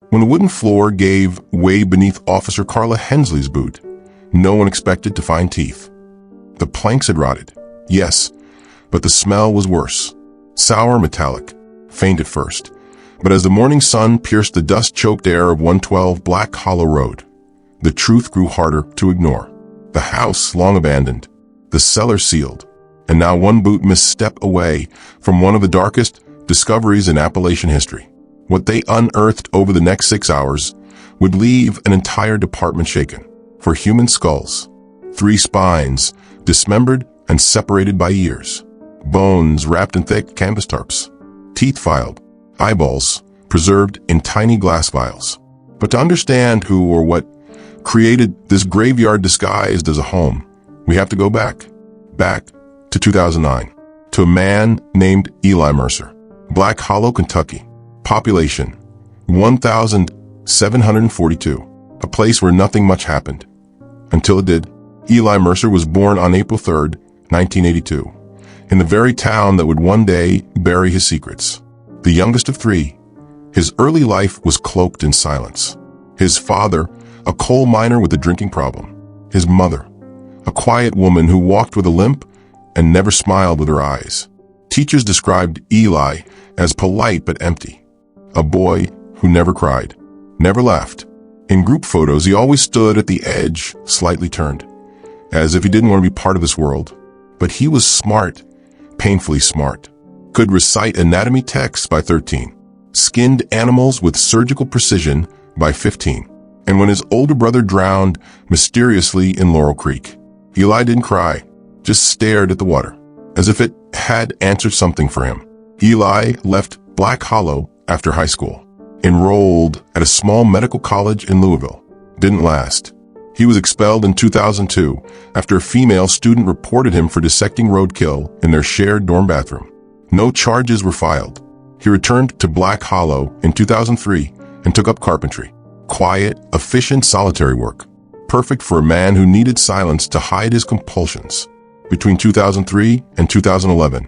When the wooden floor gave way beneath Officer Carla Hensley's boot, no one expected to find teeth. The planks had rotted, yes, but the smell was worse. Sour metallic, faint at first. But as the morning sun pierced the dust-choked air of 112 Black Hollow Road, the truth grew harder to ignore. The house long abandoned, the cellar sealed, and now one boot misstep away from one of the darkest discoveries in Appalachian history. What they unearthed over the next 6 hours would leave an entire department shaken. For human skulls, 3 spines, dismembered and separated by years, bones wrapped in thick canvas tarps, teeth filed, eyeballs preserved in tiny glass vials. But to understand who or what created this graveyard disguised as a home, we have to go back to 2009, to a man named Eli Mercer. Black Hollow, Kentucky. Population, 1,742. A place where nothing much happened. Until it did. Eli Mercer was born on April 3rd, 1982, in the very town that would one day bury his secrets. The youngest of 3, his early life was cloaked in silence. His father, a coal miner with a drinking problem. His mother, a quiet woman who walked with a limp and never smiled with her eyes. Teachers described Eli as polite but empty. A boy who never cried, never laughed. In group photos, he always stood at the edge, slightly turned, as if he didn't want to be part of this world. But he was smart, painfully smart. Could recite anatomy texts by 13, skinned animals with surgical precision by 15. And when his older brother drowned mysteriously in Laurel Creek, Eli didn't cry, just stared at the water, as if it had answered something for him. Eli left Black Hollow after high school, enrolled at a small medical college in Louisville. Didn't last. He was expelled in 2002 after a female student reported him for dissecting roadkill in their shared dorm bathroom. No charges were filed. He returned to Black Hollow in 2003 and took up carpentry. Quiet, efficient, solitary work. Perfect for a man who needed silence to hide his compulsions. Between 2003 and 2011,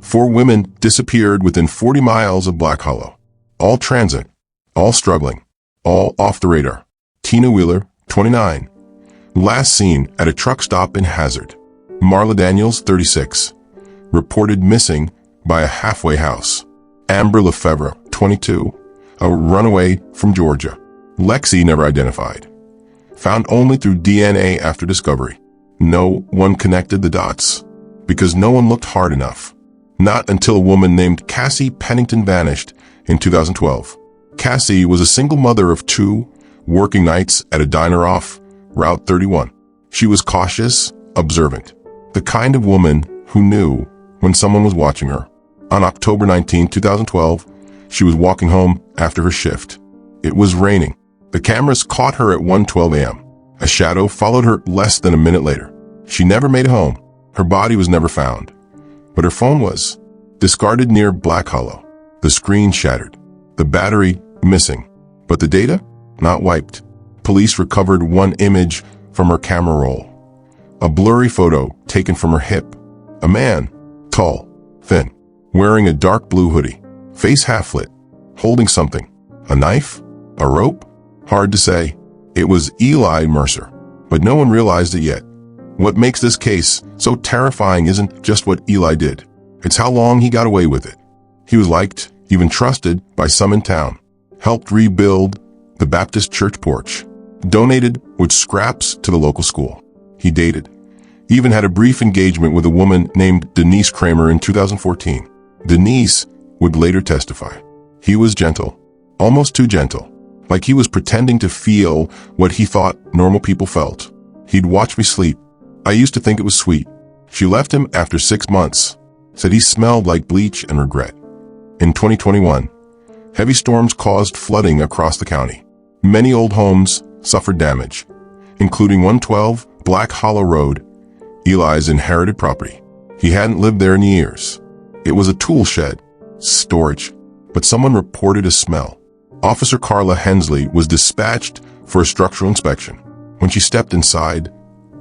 4 women disappeared within 40 miles of Black Hollow. All transit, all struggling, all off the radar. Tina Wheeler, 29, last seen at a truck stop in Hazard. Marla Daniels, 36, reported missing by a halfway house. Amber Lefevre, 22, a runaway from Georgia. Lexi never identified. Found only through DNA after discovery. No one connected the dots because no one looked hard enough. Not until a woman named Cassie Pennington vanished in 2012. Cassie was a single mother of 2, working nights at a diner off Route 31. She was cautious, observant, the kind of woman who knew when someone was watching her. On October 19, 2012, she was walking home after her shift. It was raining. The cameras caught her at 1:12 a.m. A shadow followed her less than a minute later. She never made it home. Her body was never found. But her phone was discarded near Black Hollow. The screen shattered. The battery missing. But the data? Not wiped. Police recovered one image from her camera roll. A blurry photo taken from her hip. A man, tall, thin, wearing a dark blue hoodie, face half-lit, holding something. A knife? A rope? Hard to say. It was Eli Mercer, but no one realized it yet. What makes this case so terrifying isn't just what Eli did. It's how long he got away with it. He was liked, even trusted by some in town. Helped rebuild the Baptist church porch. Donated with scraps to the local school. He dated. Even had a brief engagement with a woman named Denise Kramer in 2014. Denise would later testify. He was gentle, almost too gentle. Like he was pretending to feel what he thought normal people felt. He'd watch me sleep. I used to think it was sweet. She left him after 6 months. Said he smelled like bleach and regret. In 2021, heavy storms caused flooding across the county. Many old homes suffered damage, including 112 Black Hollow Road, Eli's inherited property. He hadn't lived there in years. It was a tool shed, storage, but someone reported a smell. Officer Carla Hensley was dispatched for a structural inspection. When she stepped inside,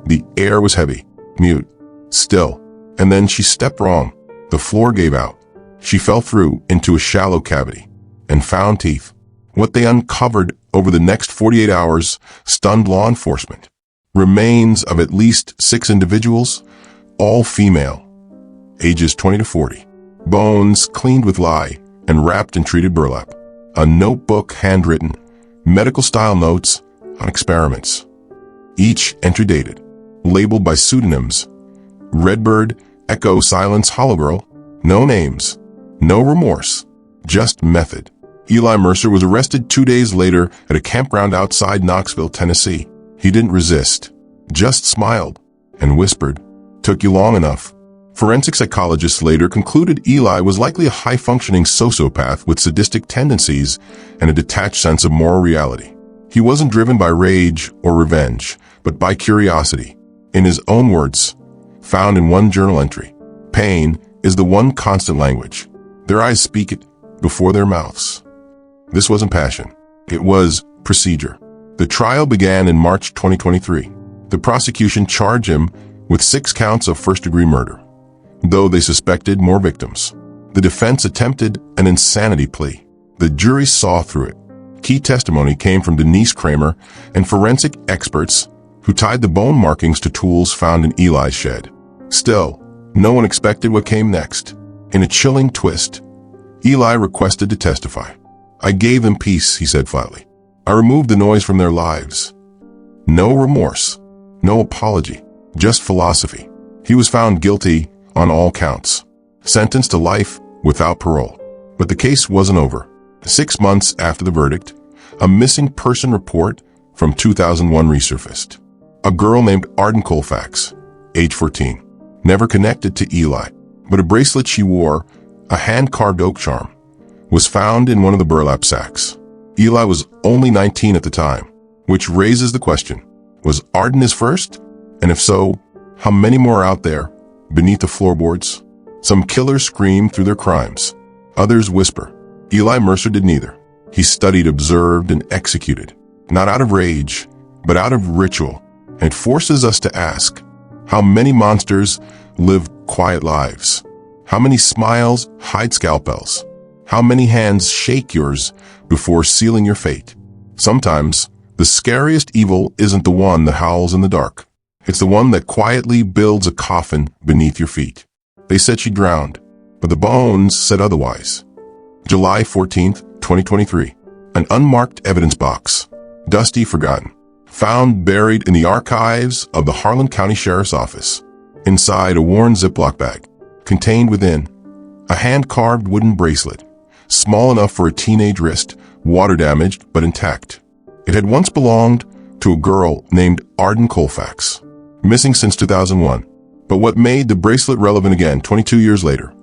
the air was heavy, mute, still, and then she stepped wrong. The floor gave out. She fell through into a shallow cavity and found teeth. What they uncovered over the next 48 hours stunned law enforcement. Remains of at least 6 individuals, all female, ages 20 to 40. Bones cleaned with lye and wrapped in treated burlap. A notebook handwritten, medical-style notes on experiments. Each entry dated, labeled by pseudonyms: Redbird, Echo, Silence, Hollow Girl. No names, no remorse, just method. Eli Mercer was arrested 2 days later at a campground outside Knoxville, Tennessee. He didn't resist, just smiled and whispered, "Took you long enough." Forensic psychologists later concluded Eli was likely a high-functioning sociopath with sadistic tendencies and a detached sense of moral reality. He wasn't driven by rage or revenge, but by curiosity. In his own words, found in one journal entry, "Pain is the one constant language. Their eyes speak it before their mouths." This wasn't passion. It was procedure. The trial began in March 2023. The prosecution charged him with 6 counts of first-degree murder, though they suspected more victims. The defense attempted an insanity plea. The jury saw through it. Key testimony came from Denise Kramer and forensic experts who tied the bone markings to tools found in Eli's shed. Still, no one expected what came next. In a chilling twist, Eli requested to testify. "I gave them peace," he said flatly. "I removed the noise from their lives." No remorse, no apology, just philosophy. He was found guilty on all counts, sentenced to life without parole. But the case wasn't over. 6 months after the verdict, a missing person report from 2001 resurfaced. A girl named Arden Colfax, age 14, never connected to Eli, but a bracelet she wore, a hand-carved oak charm, was found in one of the burlap sacks. Eli was only 19 at the time, which raises the question, was Arden his first? And if so, how many more out there, beneath the floorboards? Some killers scream through their crimes. Others whisper. Eli Mercer did neither. He studied, observed, and executed, not out of rage, but out of ritual. And it forces us to ask, how many monsters live quiet lives? How many smiles hide scalpels? How many hands shake yours before sealing your fate? Sometimes, the scariest evil isn't the one that howls in the dark. It's the one that quietly builds a coffin beneath your feet. They said she drowned, but the bones said otherwise. July 14th, 2023. An unmarked evidence box, dusty, forgotten, found buried in the archives of the Harlan County Sheriff's Office. Inside, a worn Ziploc bag, contained within, a hand-carved wooden bracelet, small enough for a teenage wrist, water-damaged but intact. It had once belonged to a girl named Arden Colfax, missing since 2001. But what made the bracelet relevant again 22 years later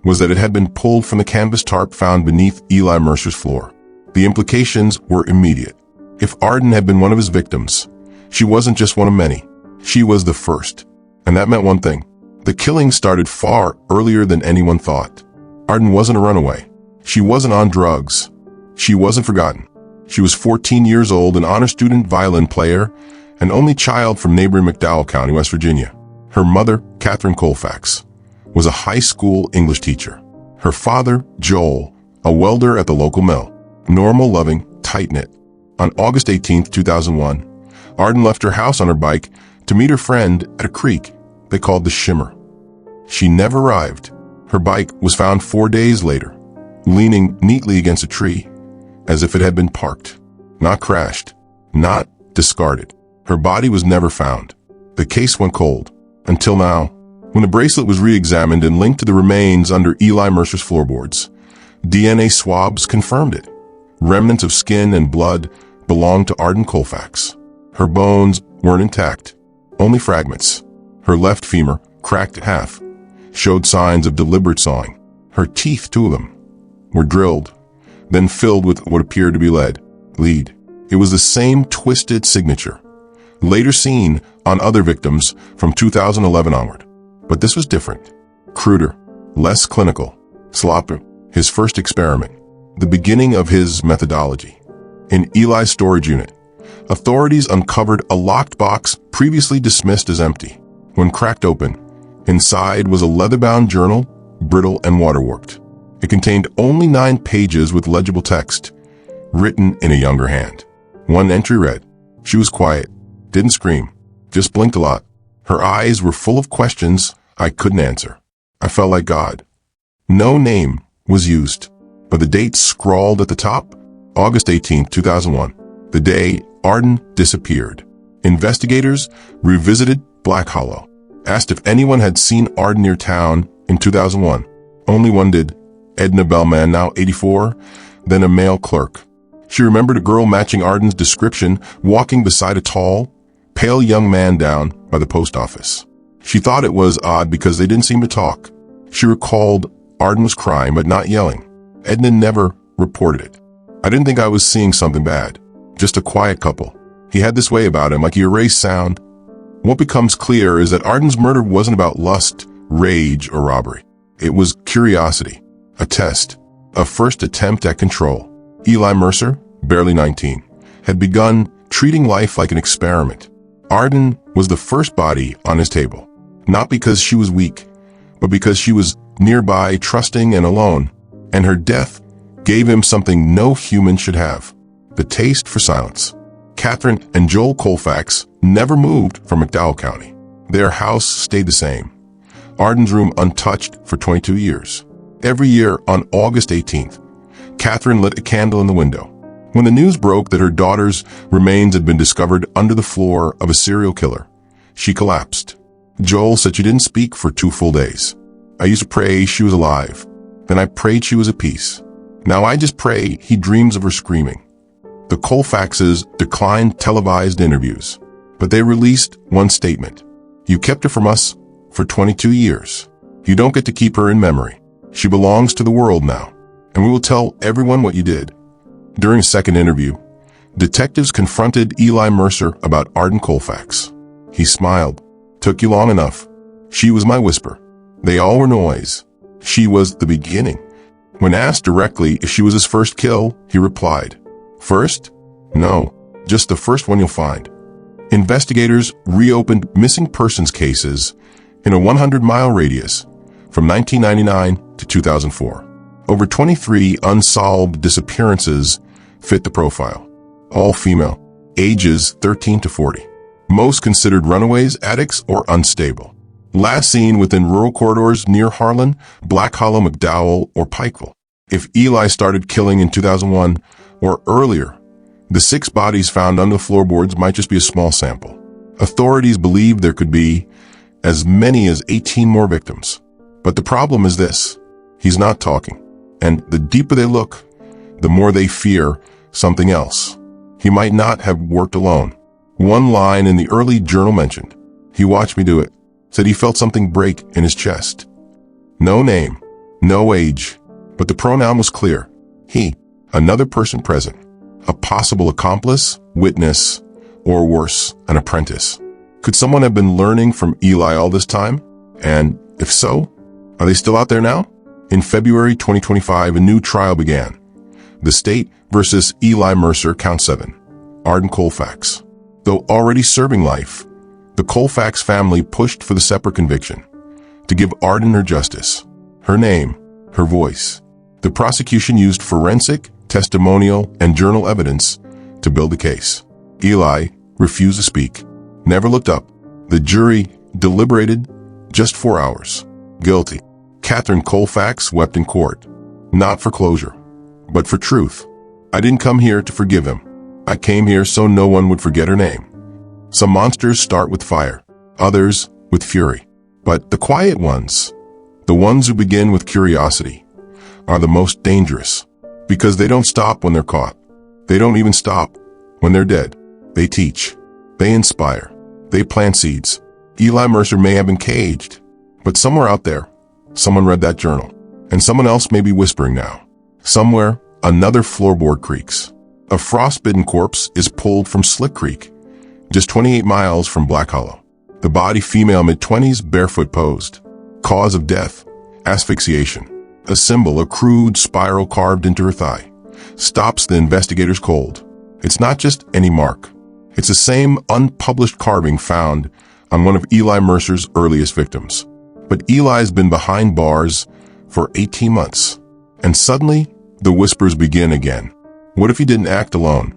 was that it had been pulled from the canvas tarp found beneath Eli Mercer's floor. The implications were immediate. If Arden had been one of his victims, she wasn't just one of many. She was the first. And that meant one thing. The killing started far earlier than anyone thought. Arden wasn't a runaway. She wasn't on drugs. She wasn't forgotten. She was 14 years old, an honor student violin player, and only child from neighboring McDowell County, West Virginia. Her mother, Catherine Colfax, was a high school English teacher. Her father, Joel, a welder at the local mill. Normal, loving, tight-knit. On August 18, 2001, Arden left her house on her bike to meet her friend at a creek they called the Shimmer. She never arrived. Her bike was found 4 days later, leaning neatly against a tree, as if it had been parked. Not crashed, not discarded. Her body was never found. The case went cold, until now, when the bracelet was re-examined and linked to the remains under Eli Mercer's floorboards. DNA swabs confirmed it. Remnants of skin and blood belonged to Arden Colfax. Her bones weren't intact, only fragments. Her left femur, cracked in half, showed signs of deliberate sawing. Her teeth, 2 of them, were drilled, then filled with what appeared to be lead. It was the same twisted signature, later seen on other victims from 2011 onward. But this was different, cruder, less clinical. Slaughter, his first experiment, the beginning of his methodology. In Eli's storage unit, authorities uncovered a locked box previously dismissed as empty. When cracked open, inside was a leather-bound journal, brittle and waterworked. It contained only 9 pages with legible text, written in a younger hand. One entry read, "She was quiet, didn't scream, just blinked a lot. Her eyes were full of questions I couldn't answer. I felt like God." No name was used, but the date scrawled at the top, August 18, 2001, the day Arden disappeared. Investigators revisited Black Hollow, asked if anyone had seen Arden near town in 2001. Only one did, Edna Bellman, now 84, then a male clerk. She remembered a girl matching Arden's description walking beside a tall, pale young man down by the post office. She thought it was odd because they didn't seem to talk. She recalled Arden was crying but not yelling. Edna never reported it. "I didn't think I was seeing something bad. Just a quiet couple. He had this way about him, like he erased sound." What becomes clear is that Arden's murder wasn't about lust, rage, or robbery. It was curiosity, a test, a first attempt at control. Eli Mercer, barely 19, had begun treating life like an experiment. Arden was the first body on his table, not because she was weak, but because she was nearby, trusting and alone, and her death gave him something no human should have, the taste for silence. Catherine and Joel Colfax never moved from McDowell County. Their house stayed the same, Arden's room untouched for 22 years. Every year on August 18th, Catherine lit a candle in the window. When the news broke that her daughter's remains had been discovered under the floor of a serial killer, she collapsed. Joel said she didn't speak for 2 full days. "I used to pray she was alive. Then I prayed she was at peace. Now I just pray he dreams of her screaming." The Colfaxes declined televised interviews, but they released one statement. "You kept her from us for 22 years. You don't get to keep her in memory. She belongs to the world now, and we will tell everyone what you did." During a second interview, detectives confronted Eli Mercer about Arden Colfax. He smiled. "Took you long enough. She was my whisper. They all were noise. She was the beginning." When asked directly if she was his first kill, he replied, "First? No, just the first one you'll find." Investigators reopened missing persons cases in a 100-mile radius from 1999 to 2004. Over 23 unsolved disappearances fit the profile. All female, ages 13 to 40. Most considered runaways, addicts, or unstable. Last seen within rural corridors near Harlan, Black Hollow, McDowell, or Pikeville. If Eli started killing in 2001 or earlier, the 6 bodies found under the floorboards might just be a small sample. Authorities believe there could be as many as 18 more victims. But the problem is this: he's not talking. And the deeper they look, the more they fear something else. He might not have worked alone. One line in the early journal mentioned, "He watched me do it," said he felt something break in his chest. No name, no age, but the pronoun was clear. He, another person present, a possible accomplice, witness, or worse, an apprentice. Could someone have been learning from Eli all this time? And if so, are they still out there now? In February 2025, a new trial began. The State versus Eli Mercer, Count 7. Arden Colfax. Though already serving life, the Colfax family pushed for the separate conviction, to give Arden her justice, her name, her voice. The prosecution used forensic, testimonial, and journal evidence to build the case. Eli refused to speak, never looked up. The jury deliberated just 4 hours. Guilty. Catherine Colfax wept in court, not for closure, but for truth. "I didn't come here to forgive him. I came here so no one would forget her name." Some monsters start with fire, others with fury. But the quiet ones, the ones who begin with curiosity, are the most dangerous, because they don't stop when they're caught. They don't even stop when they're dead. They teach. They inspire. They plant seeds. Eli Mercer may have been caged, but somewhere out there, someone read that journal, and someone else may be whispering now. Somewhere, another floorboard creaks. A frostbitten corpse is pulled from Slick Creek, just 28 miles from Black Hollow. The body, female, mid-20s, barefoot posed. Cause of death, asphyxiation. A symbol, a crude spiral carved into her thigh, stops the investigators cold. It's not just any mark. It's the same unpublished carving found on one of Eli Mercer's earliest victims. But Eli's been behind bars for 18 months. And suddenly, the whispers begin again. What if he didn't act alone?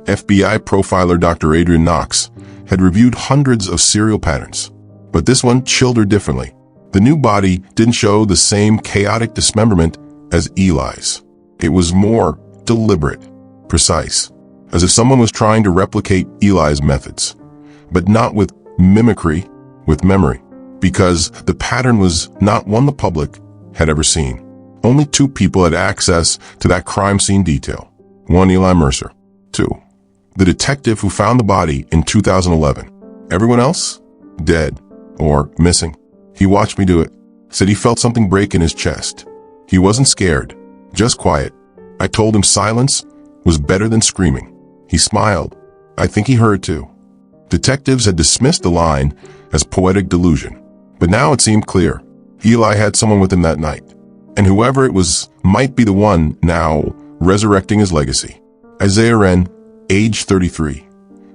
FBI profiler Dr. Adrian Knox had reviewed hundreds of serial patterns, but this one chilled her differently. The new body didn't show the same chaotic dismemberment as Eli's. It was more deliberate, precise, as if someone was trying to replicate Eli's methods, but not with mimicry, with memory, because the pattern was not one the public had ever seen. Only 2 people had access to that crime scene detail. 1, Eli Mercer. 2, the detective who found the body in 2011. Everyone else? Dead or missing. He watched me do it, said he felt something break in his chest. He wasn't scared, just quiet. I told him silence was better than screaming. He smiled. I think he heard too. Detectives had dismissed the line as poetic delusion, but now it seemed clear. Eli had someone with him that night, and whoever it was might be the one now resurrecting his legacy. Isaiah Wren, age 33,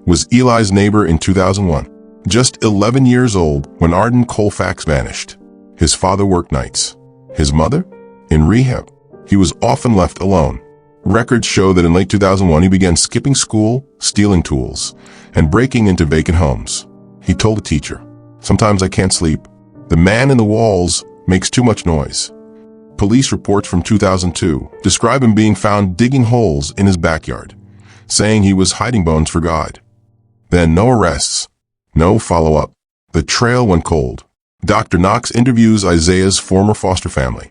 was Eli's neighbor in 2001, just 11 years old when Arden Colfax vanished. His father worked nights. His mother? In rehab. He was often left alone. Records show that in late 2001 he began skipping school, stealing tools, and breaking into vacant homes. He told a teacher, "Sometimes I can't sleep. The man in the walls makes too much noise." Police reports from 2002 describe him being found digging holes in his backyard, saying he was hiding bones for God. Then no arrests, no follow-up. The trail went cold. Dr. Knox interviews Isaiah's former foster family.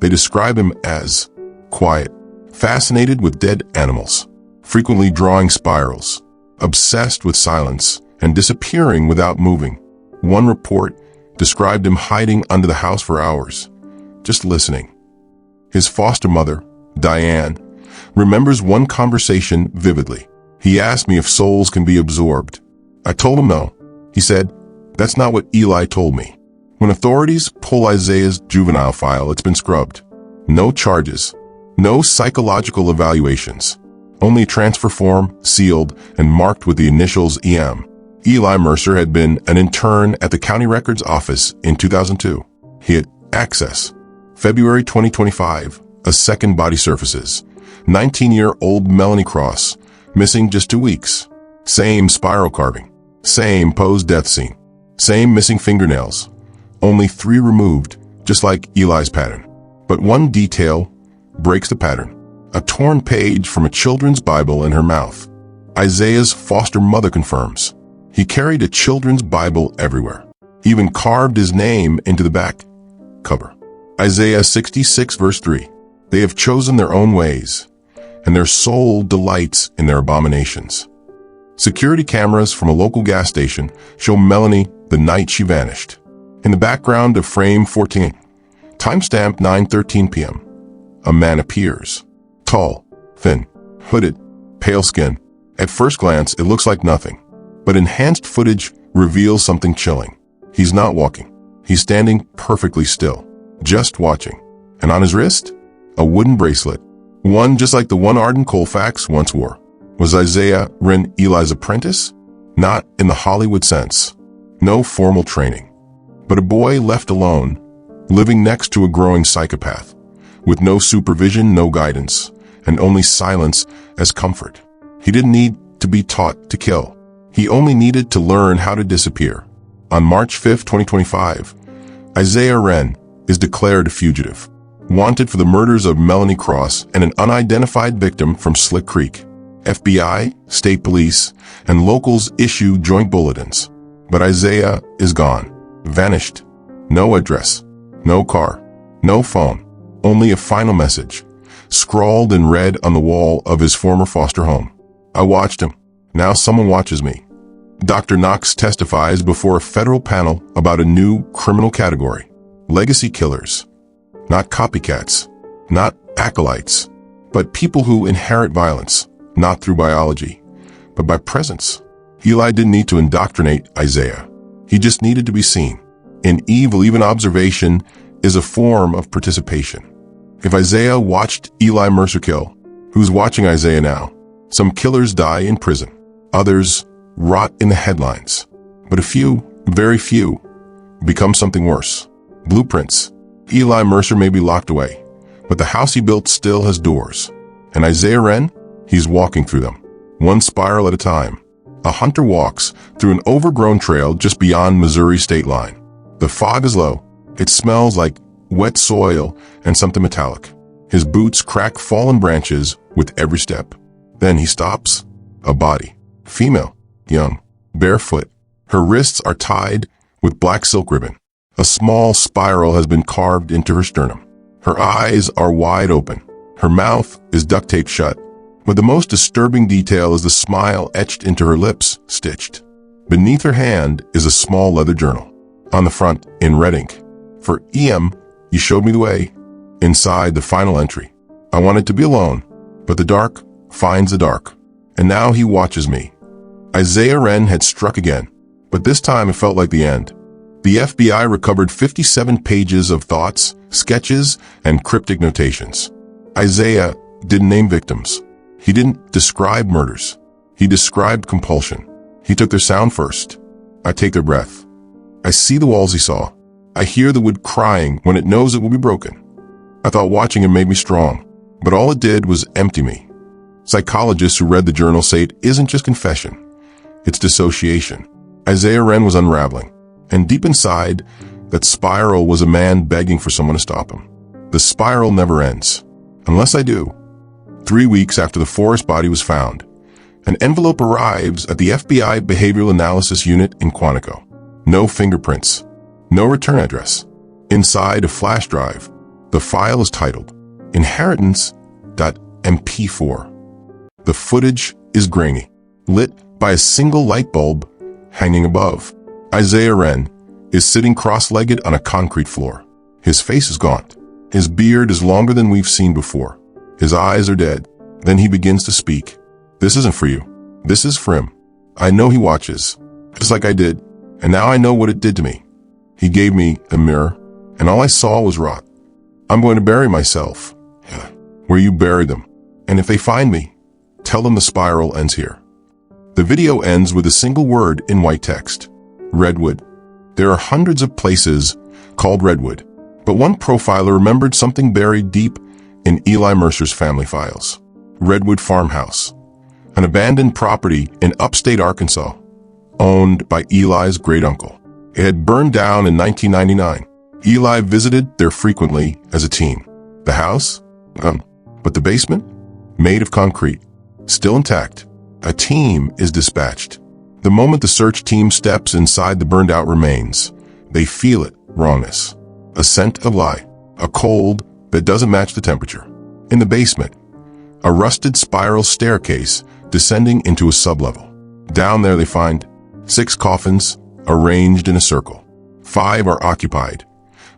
They describe him as quiet, fascinated with dead animals, frequently drawing spirals, obsessed with silence, and disappearing without moving. One report described him hiding under the house for hours, just listening. His foster mother, Diane, remembers one conversation vividly. He asked me if souls can be absorbed. I told him no. He said, "That's not what Eli told me." When authorities pull Isaiah's juvenile file, it's been scrubbed. No charges, no psychological evaluations, only transfer form, sealed, and marked with the initials EM. Eli Mercer had been an intern at the county records office in 2002. He had access. February 2025, a second body surfaces. 19-year-old Melanie Cross, missing just 2 weeks. Same spiral carving, same posed death scene, same missing fingernails, only 3 removed, just like Eli's pattern. But one detail breaks the pattern. A torn page from a children's Bible in her mouth. Isaiah's foster mother confirms. He carried a children's Bible everywhere, even carved his name into the back cover. Isaiah 66 verse 3. They have chosen their own ways, and their soul delights in their abominations. Security cameras from a local gas station show Melanie the night she vanished. In the background of frame 14, timestamp 9:13 p.m., a man appears. Tall, thin, hooded, pale skin. At first glance, it looks like nothing, but enhanced footage reveals something chilling. He's not walking. He's standing perfectly still, just watching. And on his wrist, a wooden bracelet, one just like the one Arden Colfax once wore. Was Isaiah Wren Eli's apprentice? Not in the Hollywood sense. No formal training. But a boy left alone, living next to a growing psychopath, with no supervision, no guidance, and only silence as comfort. He didn't need to be taught to kill. He only needed to learn how to disappear. On March 5, 2025, Isaiah Wren is declared a fugitive, wanted for the murders of Melanie Cross and an unidentified victim from Slick Creek. FBI, state police, and locals issue joint bulletins. But Isaiah is gone, vanished. No address, no car, no phone, only a final message, scrawled in red on the wall of his former foster home. I watched him. Now someone watches me. Dr. Knox testifies before a federal panel about a new criminal category. Legacy killers. Not copycats, not acolytes, but people who inherit violence, not through biology, but by presence. Eli didn't need to indoctrinate Isaiah. He just needed to be seen. In evil, even observation is a form of participation. If Isaiah watched Eli Mercer kill, who's watching Isaiah now? Some killers die in prison. Others rot in the headlines. But a few, very few, become something worse. Blueprints. Eli Mercer may be locked away, but the house he built still has doors. And Isaiah Wren? He's walking through them, one spiral at a time. A hunter walks through an overgrown trail just beyond Missouri state line. The fog is low. It smells like wet soil and something metallic. His boots crack fallen branches with every step. Then he stops. A body. Female. Young. Barefoot. Her wrists are tied with black silk ribbon. A small spiral has been carved into her sternum. Her eyes are wide open. Her mouth is duct taped shut. But the most disturbing detail is the smile etched into her lips, stitched. Beneath her hand is a small leather journal. On the front, in red ink, "For EM, you showed me the way." Inside, the final entry. "I wanted to be alone, but the dark finds the dark. And now he watches me." Isaiah Wren had struck again, but this time it felt like the end. The FBI recovered 57 pages of thoughts, sketches, and cryptic notations. Isaiah didn't name victims. He didn't describe murders. He described compulsion. He took their sound first. I take their breath. I see the walls he saw. I hear the wood crying when it knows it will be broken. I thought watching him made me strong, but all it did was empty me. Psychologists who read the journal say it isn't just confession. It's dissociation. Isaiah Wren was unraveling, and deep inside, that spiral was a man begging for someone to stop him. The spiral never ends. Unless I do. 3 weeks after the forest body was found, an envelope arrives at the FBI Behavioral Analysis Unit in Quantico. No fingerprints. No return address. Inside a flash drive, the file is titled Inheritance.mp4. The footage is grainy, lit by a single light bulb hanging above. Isaiah Wren is sitting cross-legged on a concrete floor. His face is gaunt. His beard is longer than we've seen before. His eyes are dead. Then he begins to speak. "This isn't for you. This is for him. I know he watches, just like I did, and now I know what it did to me. He gave me a mirror, and all I saw was rot. I'm going to bury myself where you buried them, and if they find me, tell them the spiral ends here." The video ends with a single word in white text. Redwood. There are hundreds of places called Redwood, but one profiler remembered something buried deep in Eli Mercer's family files. Redwood Farmhouse, an abandoned property in upstate Arkansas, owned by Eli's great-uncle. It had burned down in 1999. Eli visited there frequently as a teen. The house? But the basement? Made of concrete, still intact. A team is dispatched. The moment the search team steps inside the burned-out remains, they feel it, rawness. A scent of lye, a cold that doesn't match the temperature. In the basement, a rusted spiral staircase descending into a sublevel. Down there they find 6 coffins arranged in a circle. 5 are occupied,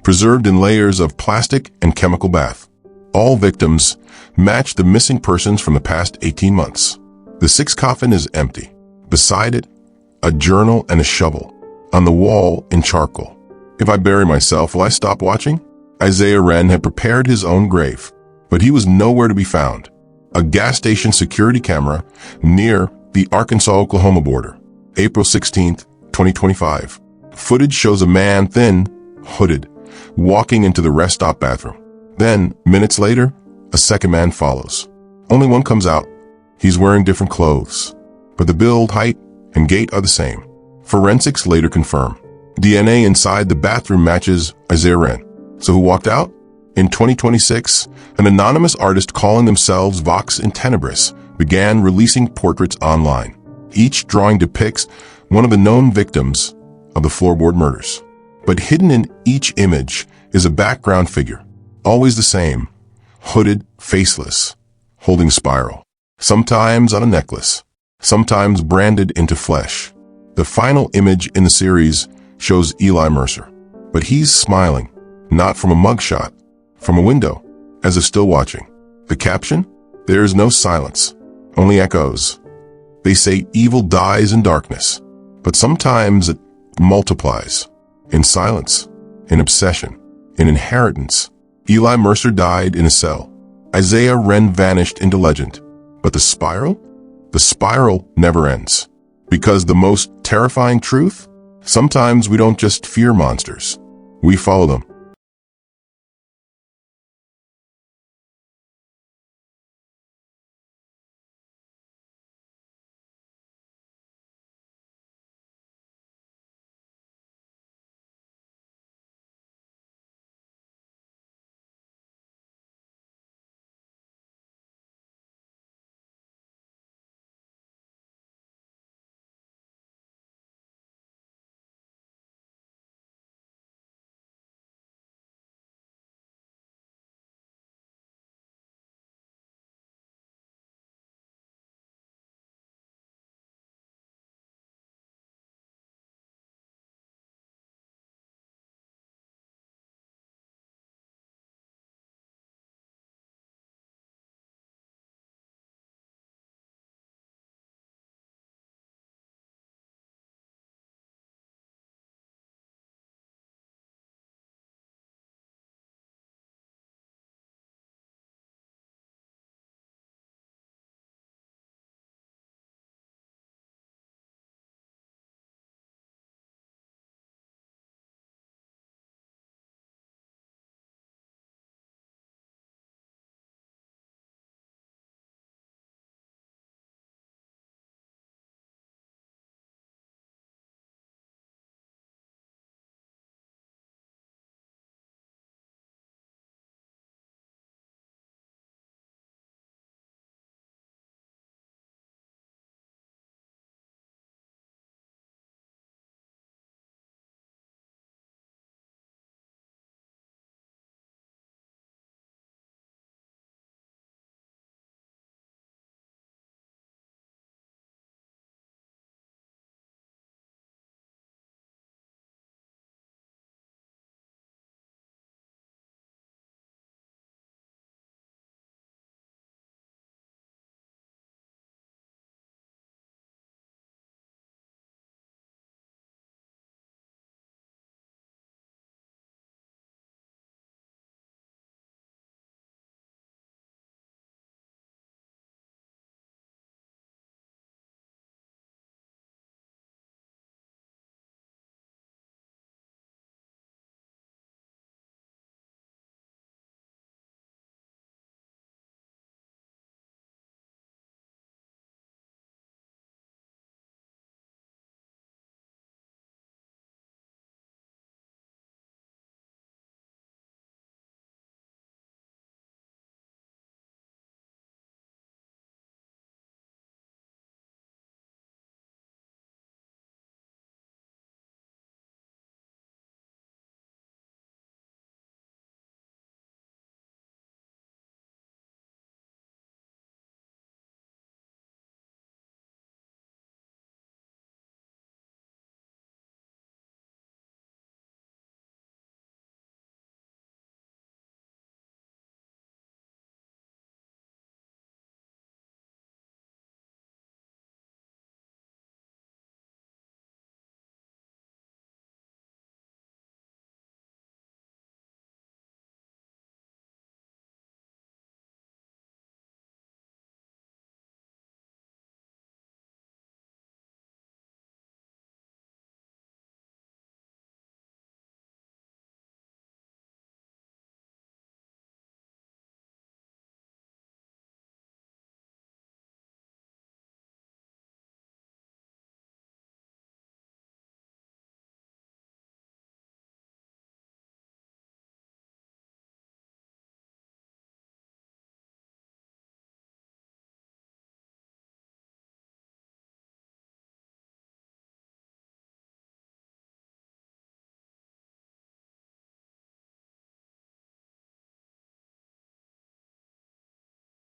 preserved in layers of plastic and chemical bath. All victims match the missing persons from the past 18 months. The 6th coffin is empty. Beside it, a journal and a shovel. On the wall, in charcoal. If I bury myself, will I stop watching? Isaiah Wren had prepared his own grave, but he was nowhere to be found. A gas station security camera near the Arkansas-Oklahoma border. April 16, 2025. Footage shows a man, thin, hooded, walking into the rest stop bathroom. Then, minutes later, a second man follows. Only one comes out. He's wearing different clothes, but the build, height, and gait are the same. Forensics later confirm. DNA inside the bathroom matches Isaiah Wren. So who walked out? In 2026, an anonymous artist calling themselves Vox in Tenebris began releasing portraits online. Each drawing depicts one of the known victims of the floorboard murders. But hidden in each image is a background figure, always the same, hooded, faceless, holding a spiral, sometimes on a necklace, sometimes branded into flesh. The final image in the series shows Eli Mercer, but he's smiling, not from a mugshot, from a window, as if still watching. The caption? There is no silence, only echoes. They say evil dies in darkness, but sometimes it multiplies. In silence, in obsession, in inheritance. Eli Mercer died in a cell. Isaiah Wren vanished into legend. But the spiral? The spiral never ends. Because the most terrifying truth? Sometimes we don't just fear monsters. We follow them.